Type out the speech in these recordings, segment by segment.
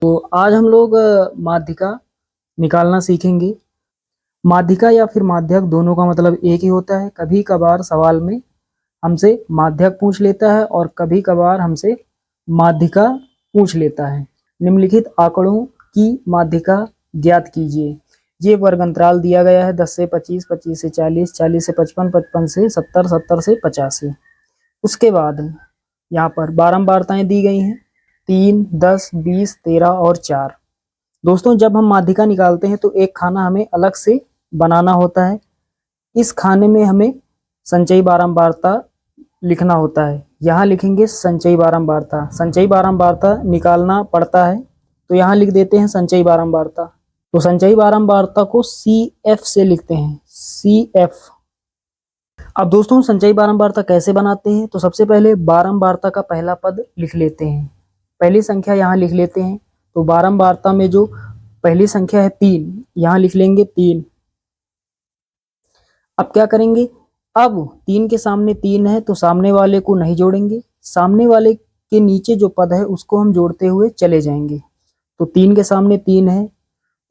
तो आज हम लोग माध्यिका निकालना सीखेंगे। माध्यिका या फिर माध्यक दोनों का मतलब एक ही होता है। कभी कभार सवाल में हमसे माध्यक पूछ लेता है और कभी कभार हमसे माध्यिका पूछ लेता है। निम्नलिखित आंकड़ों की माध्यिका ज्ञात कीजिए। ये वर्ग अंतराल दिया गया है 10 से 25, 25 से 40, 40 से 55, 55 से 70, 70 से 85। उसके बाद यहाँ पर बारंबारताएं दी गई हैं 3, 10, 20, 13 और 4। दोस्तों जब हम माध्यिका निकालते हैं तो एक खाना हमें अलग से बनाना होता है। इस खाने में हमें संचयी बारंबारता लिखना होता है। यहाँ लिखेंगे संचयी बारंबारता। संचयी बारंबारता निकालना पड़ता है तो यहाँ लिख देते हैं संचयी बारंबारता। तो संचयी बारंबारता को CF से लिखते हैं, CF। अब दोस्तों संचयी बारंबारता कैसे बनाते हैं? तो सबसे पहले बारंबारता का पहला पद लिख लेते हैं। पहली संख्या यहाँ लिख लेते हैं। तो बारंबारता में जो पहली संख्या है 3, यहाँ लिख लेंगे 3। अब क्या करेंगे? अब 3 के सामने 3 है तो सामने वाले को नहीं जोड़ेंगे। सामने वाले के नीचे जो पद है उसको हम जोड़ते हुए चले जाएंगे। तो 3 के सामने 3 है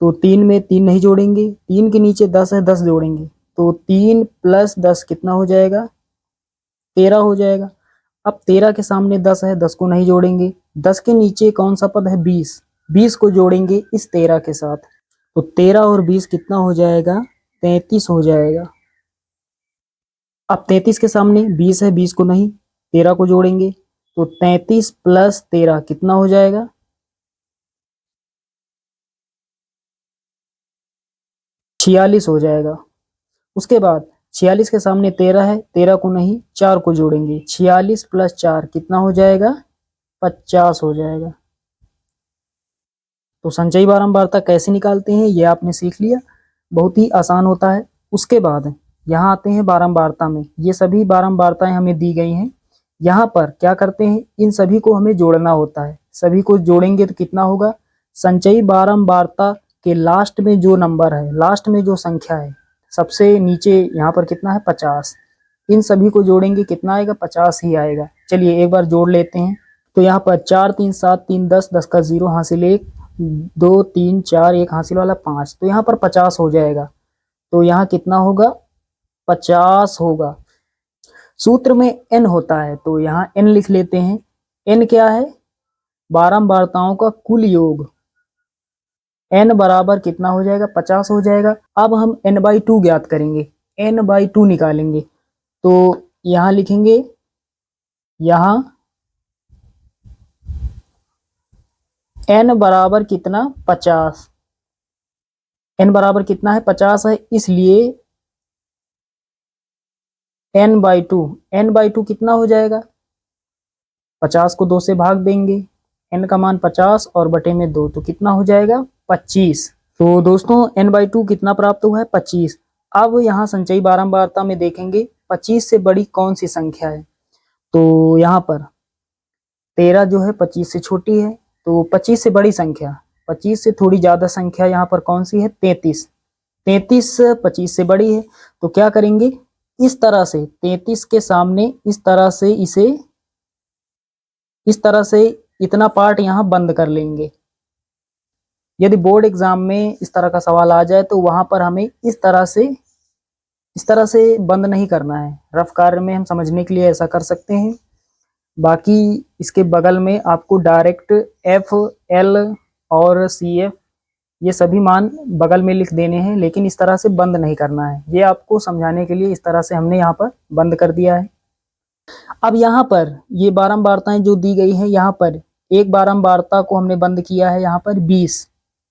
तो 3 में 3 नहीं जोड़ेंगे। 3 के नीचे 10 है, 10 जोड़ेंगे। तो 3 + 10 कितना हो जाएगा? 13 हो जाएगा। अब 13 के सामने 10 है, 10 को नहीं जोड़ेंगे। 10 के नीचे कौन सा पद है? 20, 20 को जोड़ेंगे इस 13 के साथ। तो 13 और 20 कितना हो जाएगा? 33 हो जाएगा। अब 33 के सामने 20 है, 20 को नहीं, 13 को जोड़ेंगे। तो 33 + 13 कितना हो जाएगा? 46 हो जाएगा। उसके बाद 46 के सामने 13 है, 13 को नहीं, 4 को जोड़ेंगे। 46 + 4 कितना हो जाएगा? 50 हो जाएगा। तो संचयी बारंबारता कैसे निकालते हैं ये आपने सीख लिया। बहुत ही आसान होता है। उसके बाद यहाँ आते हैं बारंबारता में। ये सभी बारंबारताएं हमें दी गई हैं। यहाँ पर क्या करते हैं? इन सभी को हमें जोड़ना होता है। सभी को जोड़ेंगे तो कितना होगा? संचयी बारंबारता के लास्ट में जो नंबर है, लास्ट में जो संख्या है, सबसे नीचे यहाँ पर कितना है? 50। इन सभी को जोड़ेंगे कितना आएगा? 50 ही आएगा। चलिए एक बार जोड़ लेते हैं। तो यहाँ पर 4, 3, 7, 3, 10, 10 का 0 हासिल 1, 2, 3, 4, 1 हासिल वाला 5। तो यहाँ पर 50 हो जाएगा। तो यहाँ कितना होगा? 50 होगा। सूत्र में n होता है तो यहाँ n लिख लेते हैं। n क्या है? बारंबारताओं का कुल योग। n बराबर कितना हो जाएगा? 50 हो जाएगा। अब हम n/2 ज्ञात करेंगे, n/2 निकालेंगे। तो यहाँ लिखेंगे, यहाँ n बराबर कितना? 50। n बराबर कितना है? 50 है, इसलिए n/2। n/2 कितना हो जाएगा? 50 को 2 से भाग देंगे। n का मान 50 और बटे में 2, तो कितना हो जाएगा? 25। तो दोस्तों n/2 कितना प्राप्त हुआ है? 25। अब यहाँ संचयी बारंबारता में देखेंगे 25 से बड़ी कौन सी संख्या है। तो यहाँ पर 13 जो है 25 से छोटी है। तो 25 से बड़ी संख्या, 25 से थोड़ी ज्यादा संख्या यहाँ पर कौन सी है? 33। 33 25 से बड़ी है। तो क्या करेंगे? इस तरह से 33 के सामने इस तरह से इतना पार्ट यहाँ बंद कर लेंगे। यदि बोर्ड एग्जाम में इस तरह का सवाल आ जाए तो वहां पर हमें इस तरह से बंद नहीं करना है। रफ कार्य में हम समझने के लिए ऐसा कर सकते हैं। बाकी इसके बगल में आपको डायरेक्ट F, L और CF ये सभी मान बगल में लिख देने हैं, लेकिन इस तरह से बंद नहीं करना है। ये आपको समझाने के लिए इस तरह से हमने यहाँ पर बंद कर दिया है। अब यहाँ पर ये बारंबारताएं जो दी गई है, यहाँ पर एक बारंबारता को हमने बंद किया है यहाँ पर 20।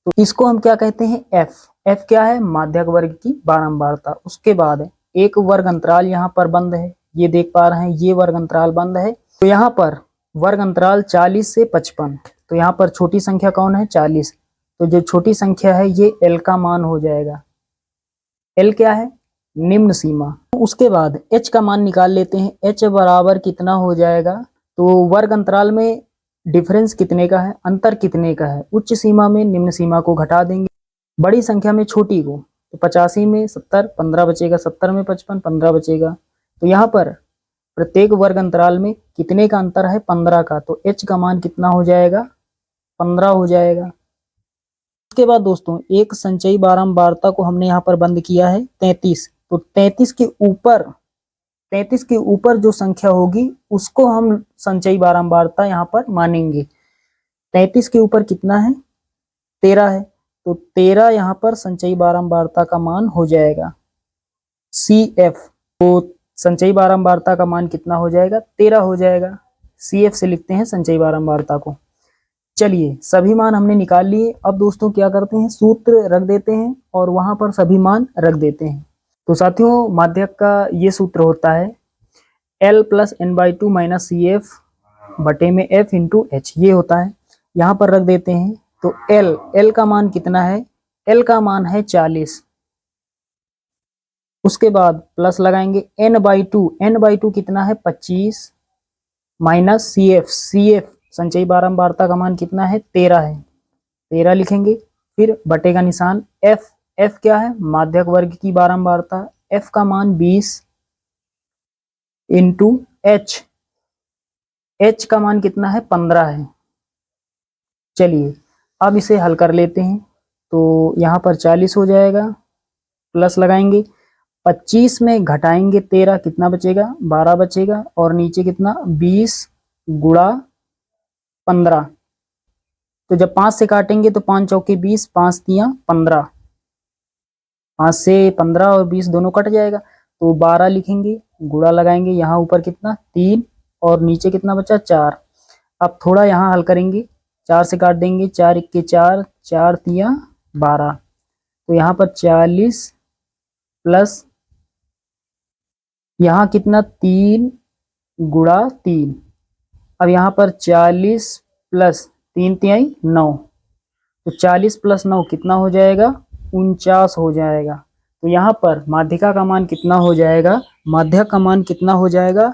तो इसको हम क्या कहते हैं? F। F क्या है? माध्यक वर्ग की बारंबारता। उसके बाद एक वर्ग अंतराल यहाँ पर बंद है, ये देख पा रहे हैं, ये वर्ग अंतराल बंद है। तो यहाँ पर वर्ग अंतराल 40 से 55। तो यहाँ पर छोटी संख्या कौन है? 40। तो जो छोटी संख्या है ये L का मान हो जाएगा। L क्या है? निम्न सीमा। उसके बाद H का मान निकाल लेते हैं। H बराबर कितना हो जाएगा? तो वर्ग अंतराल में डिफरेंस कितने का है? अंतर कितने का है? उच्च सीमा में निम्न सीमा को घटा देंगे, बड़ी संख्या में छोटी को। तो 85 में 70, 15 बचेगा। 70 में 55, 15 बचेगा। तो यहाँ पर प्रत्येक वर्ग अंतराल में कितने का अंतर है? 15 का। तो H का मान कितना हो जाएगा? 15 हो जाएगा। उसके बाद दोस्तों एक संचयी बारंबारता को हमने यहाँ पर बंद किया है 33, तो 33 के ऊपर जो संख्या होगी उसको हम संचयी बारंबारता यहाँ पर मानेंगे। 33 के ऊपर कितना है, 13 है, तो 13 यहाँ पर संचयी बारंबारता का मान हो जाएगा CF। तो संचयी बारंबारता का मान कितना हो जाएगा, 13 हो जाएगा। CF से लिखते हैं संचयी बारंबारता को। चलिए सभी मान हमने निकाल लिए। अब दोस्तों क्या करते हैं, सूत्र रख देते हैं और वहां पर सभी मान रख देते हैं। तो साथियों माध्यक का ये सूत्र होता है L + n/2 - CF बटे में F × H, ये होता है। यहाँ पर रख देते हैं। तो L का मान कितना है, L का मान है 40। उसके बाद प्लस लगाएंगे n/2 कितना है 25 माइनस CF संचयी बारंबारता का मान कितना है 13 है, 13 लिखेंगे। फिर बटे का निशान F क्या है, माध्यक वर्ग की बारंबारता, F का मान 20 इंटू H का मान कितना है 15 है। चलिए अब इसे हल कर लेते हैं। तो यहाँ पर 40 हो जाएगा, प्लस लगाएंगे, 25 में घटाएंगे 13 कितना बचेगा 12 बचेगा, और नीचे कितना 20 गुणा 15। तो जब 5 से काटेंगे तो 5 चौके 20, 5 तियां 15, 5 से 15 और 20 दोनों कट जाएगा, तो 12 लिखेंगे, गुणा लगाएंगे, यहाँ ऊपर कितना 3 और नीचे कितना बचा 4। अब थोड़ा यहाँ हल करेंगे, 4 से काट देंगे, 4 1 4, 4 तियां 12, तो यहाँ पर 40 प्लस यहाँ कितना 3 गुणा 3। अब यहाँ पर 40 प्लस 3 तिहाई 9, तो 40 प्लस 9 कितना हो जाएगा 49 हो जाएगा। तो यहाँ पर माध्यिका का मान कितना हो जाएगा, माध्यक का मान कितना हो जाएगा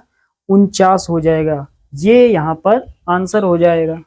49 हो जाएगा। ये यहाँ पर आंसर हो जाएगा।